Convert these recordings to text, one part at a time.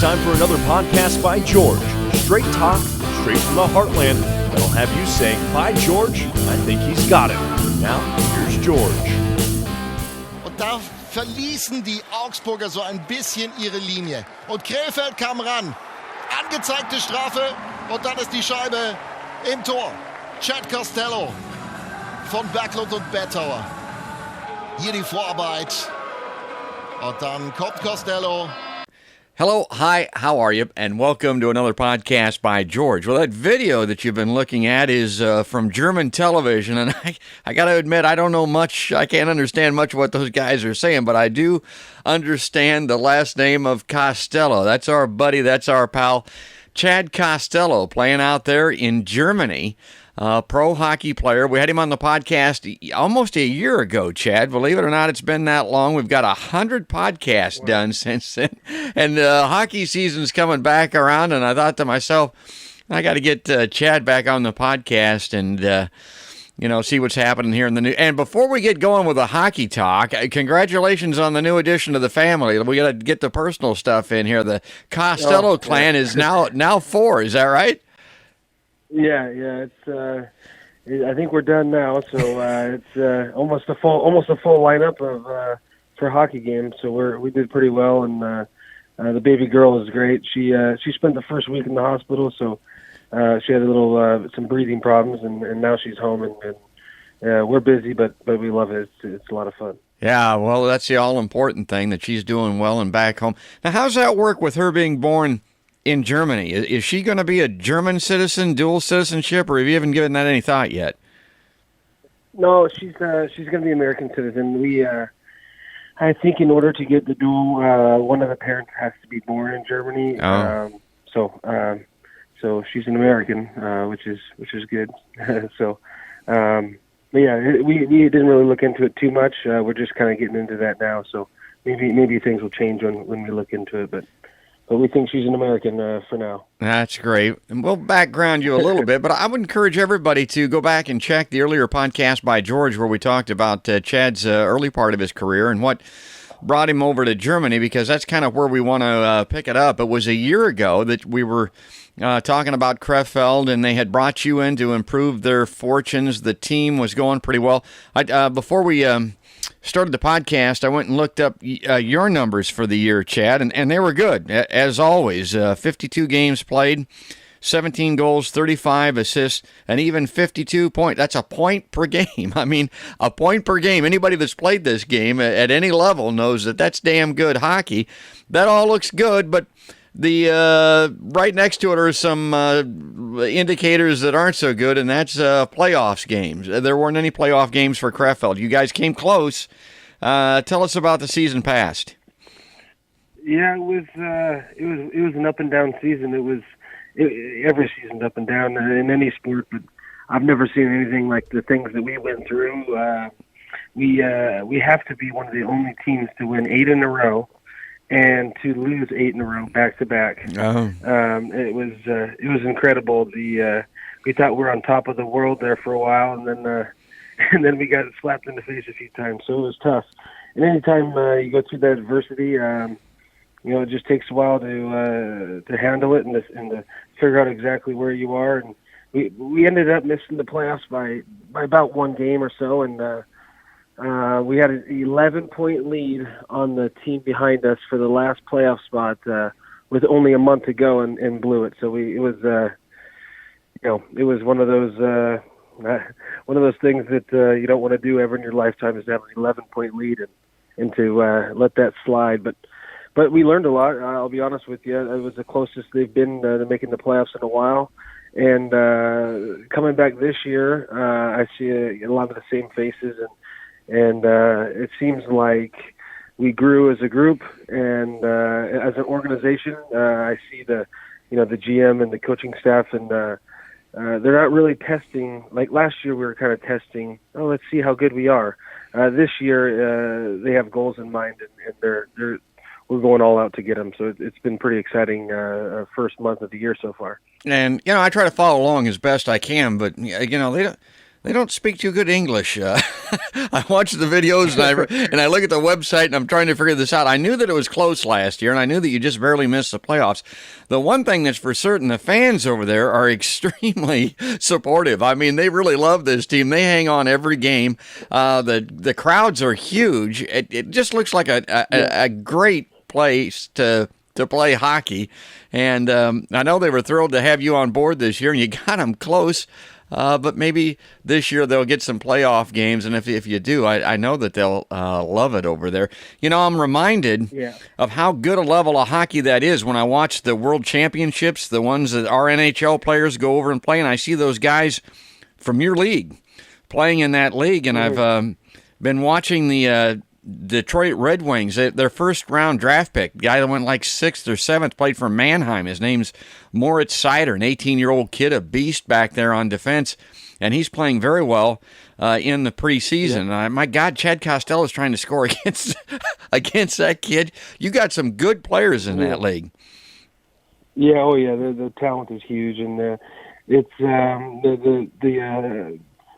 time for another podcast by George. Straight talk, straight from the heartland. That'll have you saying, by George, I think he's got it. Now, here's George. Und da verließen die Augsburger so ein bisschen ihre Linie. Und Krefeld kam ran. Angezeigte Strafe und dann ist die Scheibe im Tor. Chad Costello von Berglund und Bettauer. Hier die Vorarbeit. Und dann kommt Costello. Hello, hi, how are you? And welcome to another podcast by George. Well, that video that you've been looking at is from German television, and I got to admit, I don't know much, I can't understand much of what those guys are saying, but I do understand the last name of Costello. That's our buddy, that's our pal, Chad Costello, playing out there in Germany. Pro hockey player. We had him on the podcast almost a year ago, Chad. Believe it or not, it's been that long. We've got 100 podcasts done since then. And hockey season's coming back around, and I thought to myself, I got to get Chad back on the podcast and, see what's happening here in the new. And before we get going with the hockey talk, congratulations on the new addition to the family. We got to get the personal stuff in here. The Costello clan is now 4. Is that right? Yeah. It's. I think we're done now, so it's almost a full lineup of for hockey games. So we did pretty well, and the baby girl is great. She spent the first week in the hospital, so she had a little some breathing problems, and now she's home, and we're busy, but we love it. It's a lot of fun. Yeah, well, that's the all important thing, that she's doing well and back home. Now, how's that work with her being born in Germany? Is she going to be a German citizen, dual citizenship, or have you even given that any thought yet? No, she's going to be American citizen. We, I think, in order to get the dual, one of the parents has to be born in Germany. Oh. So she's an American, which is good. So, but yeah, we didn't really look into it too much. We're just kind of getting into that now. So maybe things will change when we look into it, but we think she's an American for now. That's great. And we'll background you a little bit, but I would encourage everybody to go back and check the earlier podcast by George where we talked about Chad's early part of his career and what brought him over to Germany, because that's kind of where we want to pick it up. It was a year ago that we were talking about Krefeld, and they had brought you in to improve their fortunes. The team was going pretty well. Before we started the podcast, I went and looked up your numbers for the year, Chad, and they were good, as always. 52 games played, 17 goals, 35 assists, and even 52 points. That's a point per game. I mean, a point per game. Anybody that's played this game at any level knows that that's damn good hockey. That all looks good, but the right next to it are some indicators that aren't so good, and that's playoffs games. There weren't any playoff games for Krefeld. You guys came close. Tell us about the season past. Yeah, it was an up and down season. Every season's up and down in any sport, but I've never seen anything like the things that we went through. We have to be one of the only teams to win 8 in a row and to lose 8 in a row back to back. It was incredible. We thought we were on top of the world there for a while, and then we got slapped in the face a few times. So it was tough. And anytime you go through that adversity, it just takes a while to handle it and to figure out exactly where you are. And we ended up missing the playoffs by about one game or so, and we had an 11-point lead on the team behind us for the last playoff spot with only a month to go, and blew it. So it was one of those things that you don't want to do ever in your lifetime, is to have an 11-point lead and to let that slide. But we learned a lot. I'll be honest with you. It was the closest they've been to making the playoffs in a while. And coming back this year, I see a lot of the same faces, and it seems like we grew as a group and as an organization. I see the GM and the coaching staff, and they're not really testing. Like last year, we were kind of testing. Oh, let's see how good we are. This year, they have goals in mind, and we're going all out to get them. So it's been pretty exciting first month of the year so far. And I try to follow along as best I can, but they They don't speak too good English. I watch the videos and I look at the website and I'm trying to figure this out. I knew that it was close last year, and I knew that you just barely missed the playoffs. The one thing that's for certain, the fans over there are extremely supportive. I mean, they really love this team. They hang on every game. The crowds are huge. It just looks like a great place to play hockey. And I know they were thrilled to have you on board this year, and you got them close. But maybe this year they'll get some playoff games, and if you do, I know that they'll love it over there. You know, I'm reminded of how good a level of hockey that is when I watch the World Championships, the ones that our NHL players go over and play, and I see those guys from your league playing in that league, and I've been watching the Detroit Red Wings, their first-round draft pick, the guy that went like 6th or 7th, played for Mannheim. His name's Moritz Seider, an 18-year-old kid, a beast back there on defense, and he's playing very well in the preseason. My God, Chad Costello is trying to score against that kid. You got some good players in that league. Yeah, oh yeah, the talent is huge, and it's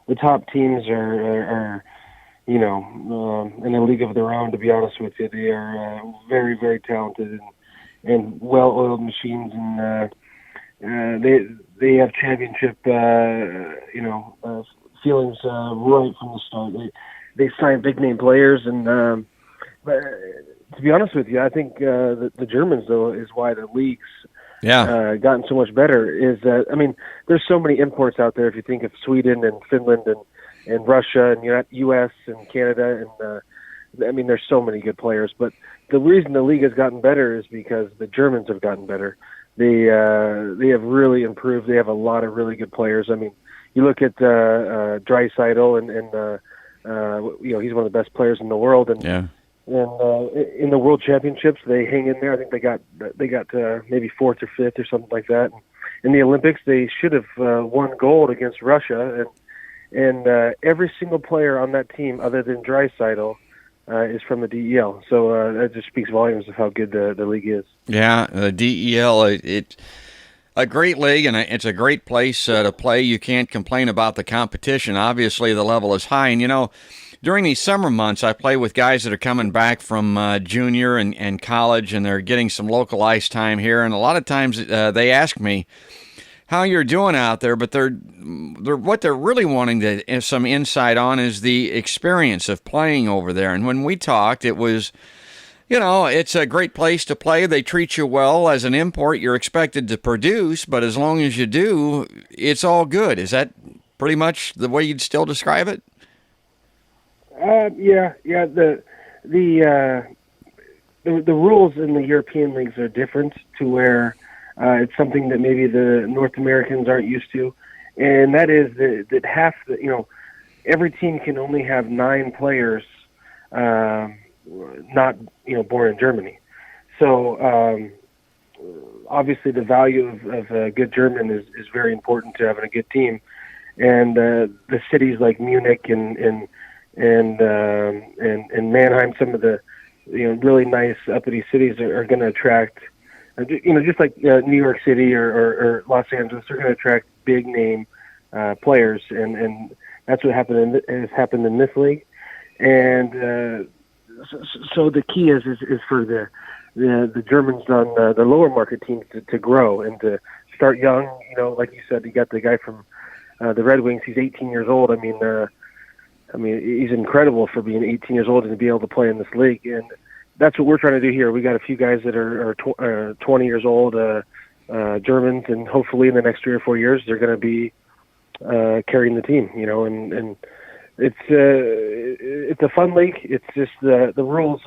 the top teams are in a league of their own. To be honest with you, they are very, very talented and well-oiled machines, and they have championship feelings right from the start. They sign big-name players, and but to be honest with you, I think the Germans, though, is why the league's gotten so much better. Is that, I mean, there's so many imports out there. If you think of Sweden and Finland and Russia and U.S. and Canada, and I mean, there's so many good players. But the reason the league has gotten better is because the Germans have gotten better. They have really improved. They have a lot of really good players. I mean, you look at Draisaitl, and he's one of the best players in the world. And in the World Championships, they hang in there. I think they got maybe 4th or 5th or something like that. In the Olympics, they should have won gold against Russia, and every single player on that team, other than Draisaitl, is from the DEL. So that just speaks volumes of how good the league is. Yeah, the DEL, it's a great league, and it's a great place to play. You can't complain about the competition. Obviously, the level is high. And, during these summer months, I play with guys that are coming back from junior and college, and they're getting some local ice time here. And a lot of times they ask me how you're doing out there, but they're what they're really wanting some insight on is the experience of playing over there. And when we talked, it was, it's a great place to play. They treat you well. As an import, you're expected to produce, but as long as you do, it's all good. Is that pretty much the way you'd still describe it? Yeah. The rules in the European leagues are different to where it's something that maybe the North Americans aren't used to, and that is that half every team can only have 9 players not born in Germany. So obviously the value of a good German is very important to having a good team, and the cities like Munich and Mannheim, some of the really nice uppity cities are going to attract. Just like New York City or Los Angeles, they're going to attract big name players, and that's what has happened in this league. And so the key is for the Germans on the lower market teams to grow and to start young. Like you said, you got the guy from the Red Wings. He's 18 years old. I mean, he's incredible for being 18 years old and to be able to play in this league. And that's what we're trying to do here. We got a few guys that are 20 years old, Germans, and hopefully in the next 3 or 4 years they're going to be carrying the team. And it's a fun league. It's just the rules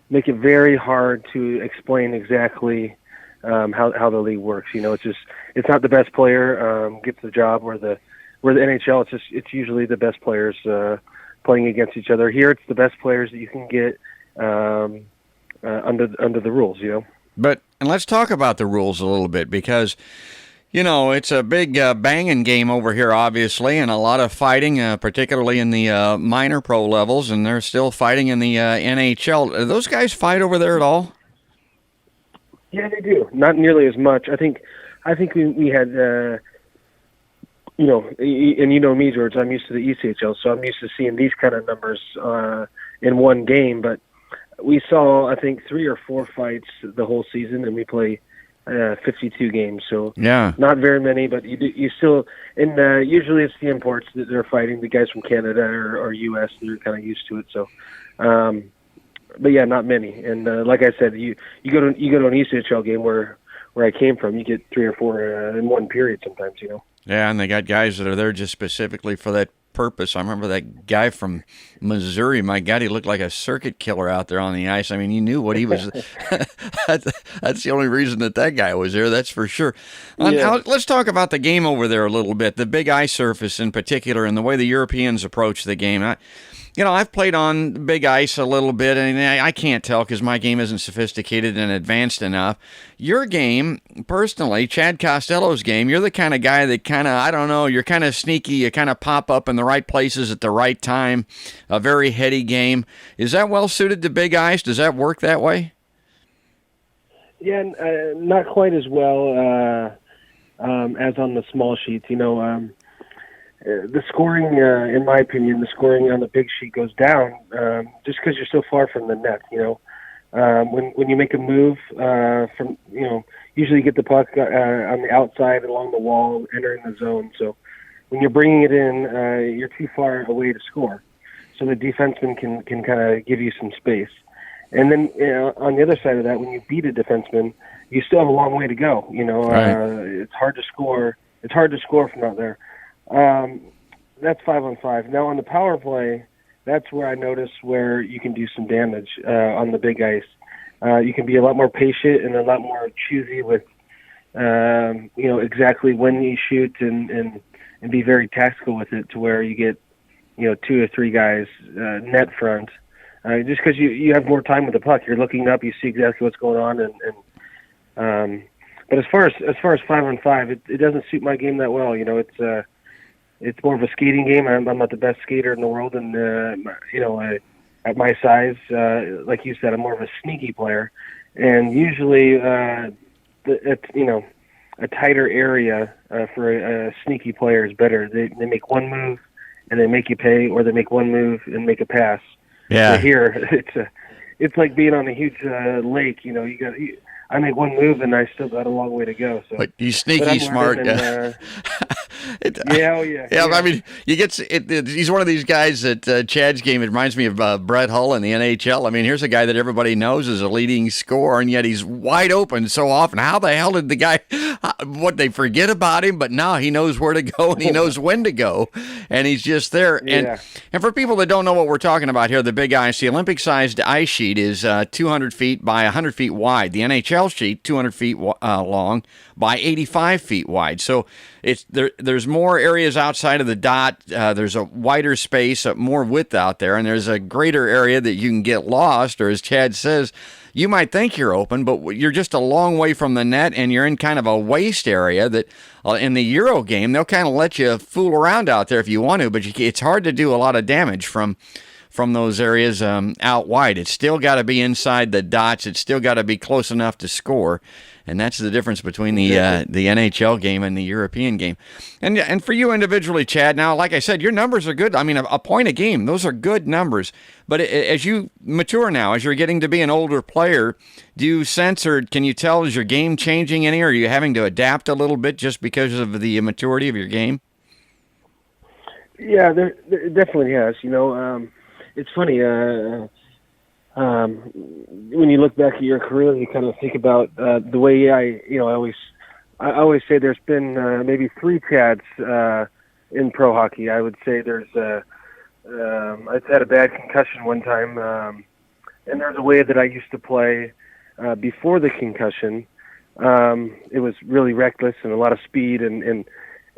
make it very hard to explain exactly how the league works. It's not the best player gets the job, where the NHL it's usually the best players playing against each other. Here it's the best players that you can get under the rules, But and let's talk about the rules a little bit, because it's a big banging game over here, obviously, and a lot of fighting, particularly in the minor pro levels, and they're still fighting in the NHL. Do those guys fight over there at all? Yeah, they do. Not nearly as much. I think we had and you know me, George, I'm used to the ECHL, so I'm used to seeing these kind of numbers in one game. But we saw, I think, 3 or 4 fights the whole season, and we play 52 games. So Yeah. not very many, but you still, and usually it's the imports that they're fighting, the guys from Canada or U.S. They're kind of used to it. So, but yeah, not many. And like I said, you go to an ECHL game where I came from, you get 3 or 4 in one period sometimes. Yeah, and they got guys that are there just specifically for that purpose. I remember that guy from Missouri. My God, he looked like a circuit killer out there on the ice. I mean, you knew what he was. That's the only reason that guy was there, that's for sure. Yeah. Let's talk about the game over there a little bit, the big ice surface in particular, and the way the Europeans approach the game. I've played on big ice a little bit, and I can't tell because my game isn't sophisticated and advanced enough. Your game, personally, Chad Costello's game, you're the kind of guy that you're kind of sneaky. You kind of pop up in the right places at the right time, a very heady game. Is that well suited to big ice? Does that work that way? Yeah, not quite as well as on the small sheets. The scoring, in my opinion, the scoring on the big sheet goes down just because you're so far from the net. When you make a move usually you get the puck on the outside along the wall, entering the zone. So when you're bringing it in, you're too far away to score. So the defenseman can kind of give you some space. And then on the other side of that, when you beat a defenseman, you still have a long way to go. Right. It's hard to score. It's hard to score from out there. That's 5-on-5. Now on the power play, that's where I notice where you can do some damage on the big ice. You can be a lot more patient and a lot more choosy with, exactly when you shoot and be very tactical with it to where you get, 2 or 3 guys net front. Just because you have more time with the puck, you're looking up, you see exactly what's going on, but as far as 5-on-5, it doesn't suit my game that well. It's more of a skating game. I'm not the best skater in the world, and at my size, like you said, I'm more of a sneaky player. And usually, a tighter area for a sneaky player is better. They make one move and they make you pay, or they make one move and make a pass. Yeah. So here, it's like being on a huge lake. I make one move and I still got a long way to go. So, but you sneaky smart. Yeah. I mean, he's one of these guys that Chad's game. It reminds me of Brett Hull in the NHL. I mean, here's a guy that everybody knows is a leading scorer, and yet he's wide open so often. How the hell did the guy? What, they forget about him? But now he knows where to go and he knows when to go, and he's just there. Yeah. And for people that don't know what we're talking about here, the big ice, the Olympic-sized ice sheet is 200 feet by 100 feet wide. The NHL sheet, 200 feet long by 85 feet wide. So there's more areas outside of the dot. There's a wider space, more width out there, and there's a greater area that you can get lost, or as Chad says, you might think you're open, but you're just a long way from the net, and you're in kind of a waste area that in the Euro game, they'll kind of let you fool around out there if you want to, but it's hard to do a lot of damage from those areas out wide. It's still got to be inside the dots. It's still got to be close enough to score, and that's the difference between the NHL game and the European game. And for you individually, Chad, now, like I said, your numbers are good. I mean, a point a game, those are good numbers. But as you mature now, as you're getting to be an older player, do you sense, or can you tell, is your game changing any, or are you having to adapt a little bit just because of the maturity of your game? Yeah, there definitely has. It's funny, when you look back at your career, you kind of think about the way I always say there's been maybe 3 Chads in pro hockey. I would say there's I had a bad concussion one time, and there's a way that I used to play before the concussion. It was really reckless and a lot of speed, and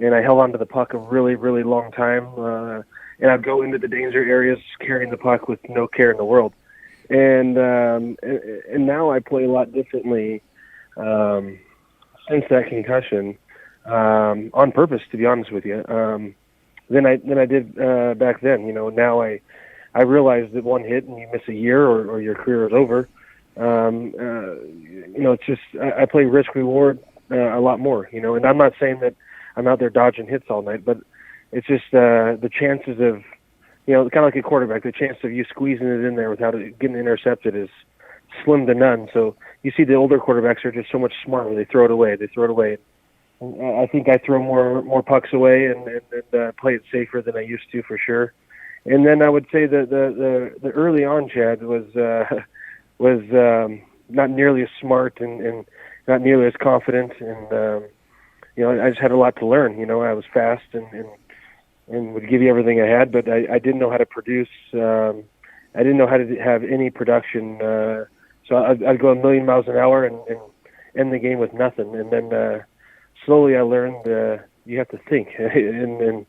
I held onto the puck a really, really long time. And I'd go into the danger areas carrying the puck with no care in the world. And now I play a lot differently since that concussion, on purpose, to be honest with you, than I did back then. Now I realize that one hit and you miss a year or your career is over. It's just I play risk reward a lot more. And I'm not saying that I'm out there dodging hits all night. But it's just the chances of, kind of like a quarterback, the chance of you squeezing it in there without it getting intercepted is slim to none. So you see the older quarterbacks are just so much smarter. They throw it away. And I think I throw more pucks away and play it safer than I used to, for sure. And then I would say that the early on Chad was not nearly as smart and not nearly as confident. And I just had a lot to learn. I was fast and would give you everything I had, but I didn't know how to produce. I didn't know how to have any production. So I'd go a million miles an hour and end the game with nothing. And then slowly I learned you have to think and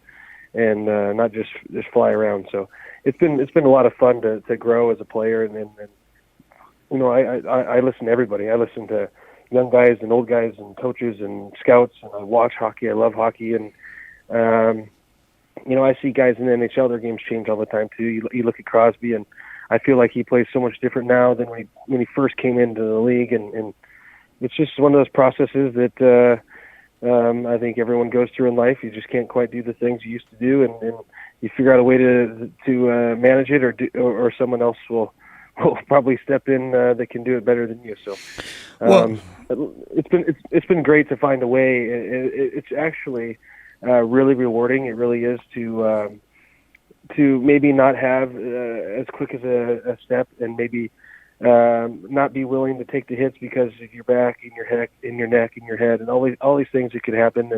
not just fly around. So it's been a lot of fun to grow as a player. And I listen to everybody. I listen to young guys and old guys and coaches and scouts, and I watch hockey. I love hockey. And I see guys in the NHL, their games change all the time too. You look at Crosby, and I feel like he plays so much different now than when he first came into the league. And it's just one of those processes that I think everyone goes through in life. You just can't quite do the things you used to do, and you figure out a way to manage it, or someone else will probably step in that can do it better than you. So it's been great to find a way. It's actually really rewarding. It really is to maybe not have as quick as a step, and maybe not be willing to take the hits because of your back, in your head, in your neck, in your head, and all these things that could happen,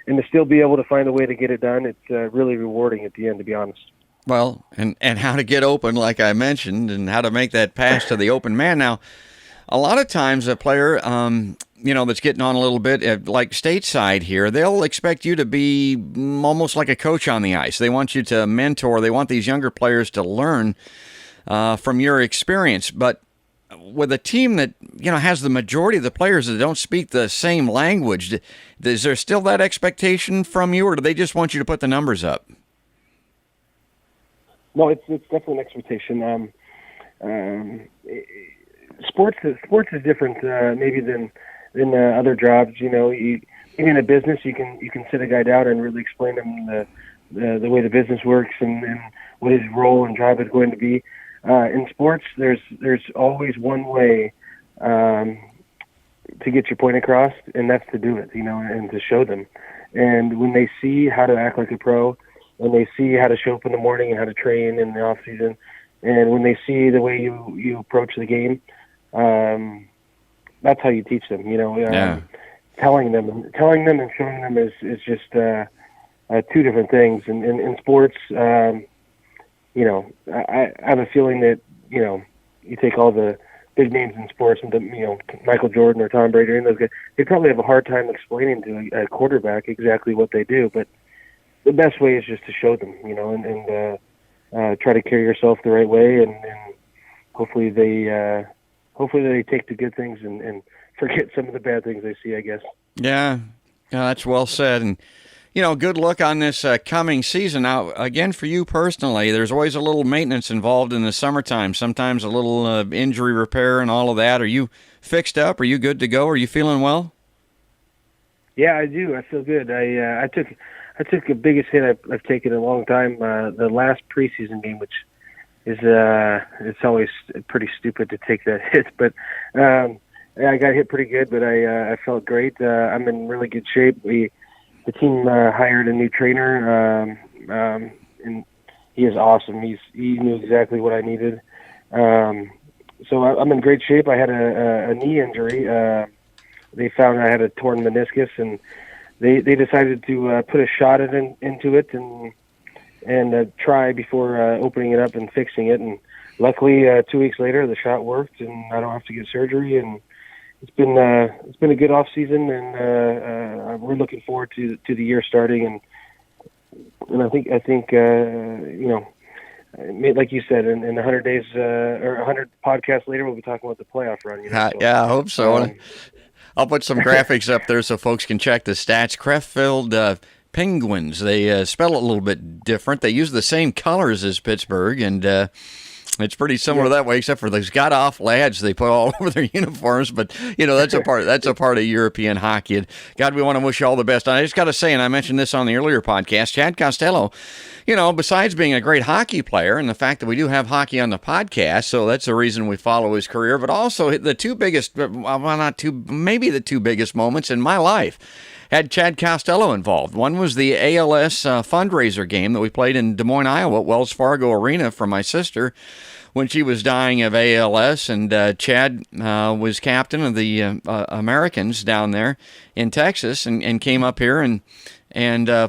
and to still be able to find a way to get it done. It's really rewarding at the end, to be honest. Well, and how to get open, like I mentioned, and how to make that pass to the open man. Now, a lot of times a player, that's getting on a little bit, like stateside here, they'll expect you to be almost like a coach on the ice. They want you to mentor. They want these younger players to learn from your experience. But with a team that, has the majority of the players that don't speak the same language, is there still that expectation from you, or do they just want you to put the numbers up? No, it's definitely an expectation. Sports is different maybe than other jobs. Maybe in a business you can sit a guy down and really explain him the way the business works and what his role and job is going to be. In sports, there's always one way to get your point across, and that's to do it, and to show them. And when they see how to act like a pro, when they see how to show up in the morning and how to train in the off season, and when they see the way you approach the game, that's how you teach them. Telling them and showing them is just two different things. And in sports, I have a feeling that you take all the big names in sports, and Michael Jordan or Tom Brady, and those guys, they probably have a hard time explaining to a quarterback exactly what they do, but the best way is just to show them, and try to carry yourself the right way, and hopefully they take the good things and forget some of the bad things they see, I guess. Yeah, that's well said. And good luck on this coming season. Now, again, for you personally, there's always a little maintenance involved in the summertime. Sometimes a little injury repair and all of that. Are you fixed up? Are you good to go? Are you feeling well? Yeah, I do. I feel good. I took the biggest hit I've taken in a long time. The last preseason game, which is it's always pretty stupid to take that hit, but I got hit pretty good. But I felt great. I'm in really good shape. The team hired a new trainer, and he is awesome. He knew exactly what I needed. So I'm in great shape. I had a knee injury. They found I had a torn meniscus, and they decided to put a shot into it and try before opening it up and fixing it. And luckily, 2 weeks later, the shot worked, and I don't have to get surgery. And it's been a good off season, and we're looking forward to the year starting. And I think like you said, in 100 days or 100 podcasts later, we'll be talking about the playoff run. Yeah, I hope so. I'll put some graphics up there so folks can check the stats. Krefeld Penguins. They spell it a little bit different. They use the same colors as Pittsburgh, and It's pretty similar that way, except for those got-off lads they put all over their uniforms. But that's a part of European hockey. And God, we want to wish you all the best. And I just got to say, and I mentioned this on the earlier podcast, Chad Costello, besides being a great hockey player, and the fact that we do have hockey on the podcast, so that's the reason we follow his career. But also the two biggest, maybe the two biggest moments in my life had Chad Costello involved. One was the ALS fundraiser game that we played in Des Moines, Iowa, at Wells Fargo Arena for my sister when she was dying of ALS, and Chad was captain of the Americans down there in Texas, and came up here and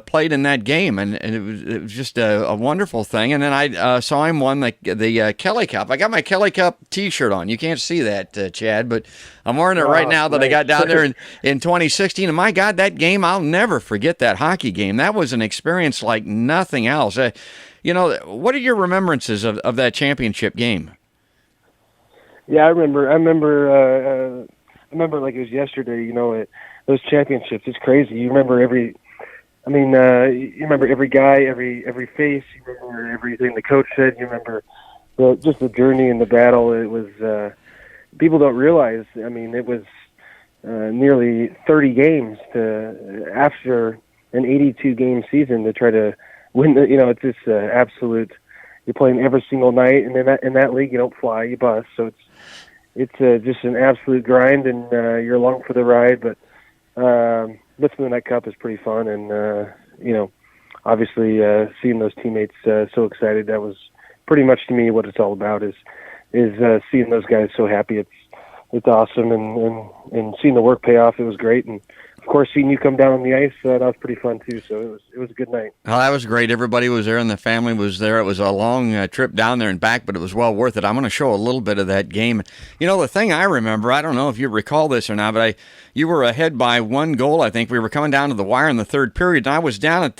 played in that game, and it was just a wonderful thing. And then I saw him won the Kelly Cup. I got my Kelly Cup T-shirt on. You can't see that, Chad, but I'm wearing it right now that I got down there in 2016. And my God, that game, I'll never forget that hockey game. That was an experience like nothing else. What are your remembrances of that championship game? Yeah, I remember like it was yesterday. Those championships, it's crazy. You remember you remember every guy, every face. You remember everything the coach said. You remember just the journey and the battle. It was people don't realize. It was nearly 30 games after an 82 game season to try to win. It's just absolute. You're playing every single night, and in that league, you don't fly, you bust. So it's just an absolute grind, and you're along for the ride. But lifting that cup is pretty fun, and obviously seeing those teammates so excited, that was pretty much to me what it's all about, is seeing those guys so happy. It's awesome, and seeing the work pay off, it was great. And of course, seeing you come down on the ice, that was pretty fun too. So it was a good night. Well, that was great. Everybody was there, and the family was there. It was a long trip down there and back, but it was well worth it. I'm going to show a little bit of that game. The thing I remember, I don't know if you recall this or not, but you were ahead by 1 goal. I think we were coming down to the wire in the third period, and I was down at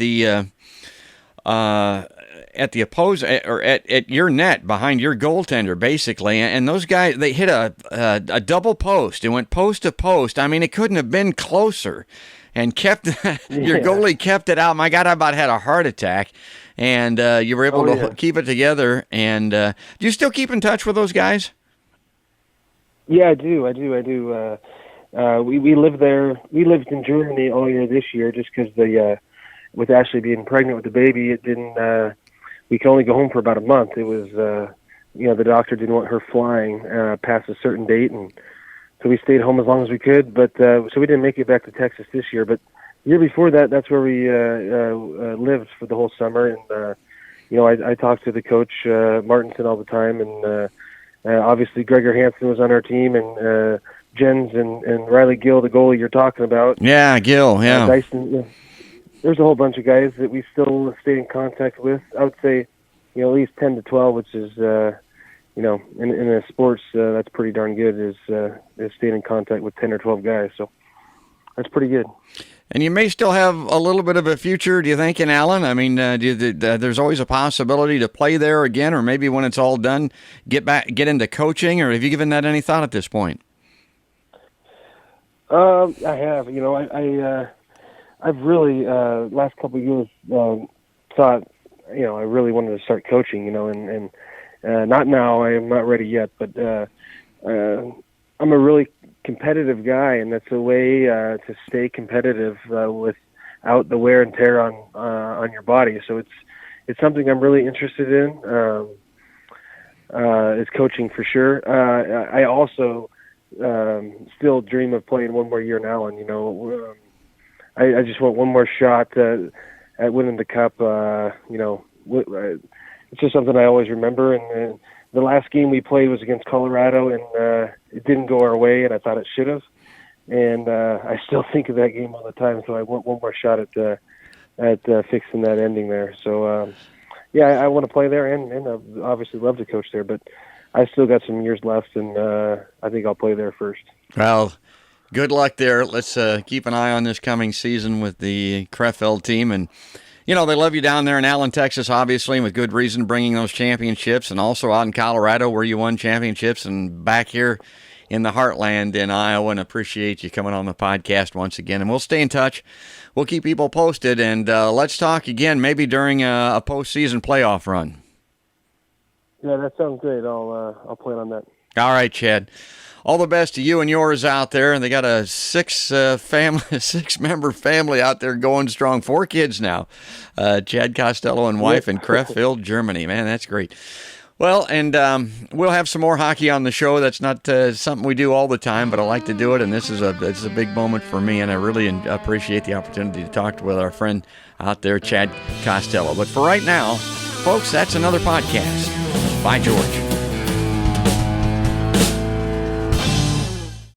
the opposing, or at your net behind your goaltender, basically, and those guys, they hit a double post. It went post to post. It couldn't have been closer, and your goalie kept it out. My God, I about had a heart attack, and you were able to keep it together. And do you still keep in touch with those guys? Yeah, I do. We lived there. We lived in Germany all year this year, just because with Ashley being pregnant with the baby, it didn't. We could only go home for about a month. It was, the doctor didn't want her flying past a certain date, and so we stayed home as long as we could. But so we didn't make it back to Texas this year. But the year before that, that's where we lived for the whole summer. And I talked to the coach Martinson all the time, and obviously Gregor Hansen was on our team, and Jens and Riley Gill, the goalie you're talking about. Yeah, Gill. Yeah. Dyson. There's a whole bunch of guys that we still stay in contact with. I would say, at least 10 to 12, which is, in a sports, that's pretty darn good, is staying in contact with 10 or 12 guys. So that's pretty good. And you may still have a little bit of a future, do you think, in Allen? There's always a possibility to play there again, or maybe when it's all done, get into coaching, or have you given that any thought at this point? I have. I've really last couple of years thought, I really wanted to start coaching, and not now. I am not ready yet, but I'm a really competitive guy, and that's a way to stay competitive without the wear and tear on your body. So it's something I'm really interested in. Is coaching for sure. I also still dream of playing one more year in Allen. I just want one more shot at winning the cup. It's just something I always remember. And the last game we played was against Colorado, and it didn't go our way, and I thought it should have. And I still think of that game all the time. So I want one more shot at fixing that ending there. So I want to play there, and I obviously love to coach there. But I still got some years left, and I think I'll play there first. Well, good luck there. Let's keep an eye on this coming season with the Krefeld team. And, they love you down there in Allen, Texas, obviously, and with good reason, bringing those championships, and also out in Colorado where you won championships, and back here in the heartland in Iowa, and appreciate you coming on the podcast once again. And we'll stay in touch. We'll keep people posted, and let's talk again maybe during a postseason playoff run. Yeah, that sounds great. I'll plan on that. All right, Chad. All the best to you and yours out there. And they got a six-member family out there going strong. 4 kids now. Chad Costello and wife in Krefeld, Germany. Man, that's great. Well, and we'll have some more hockey on the show. That's not something we do all the time, but I like to do it, and this is a big moment for me, and I really appreciate the opportunity to talk with our friend out there, Chad Costello. But for right now, folks, that's another podcast. Bye, George.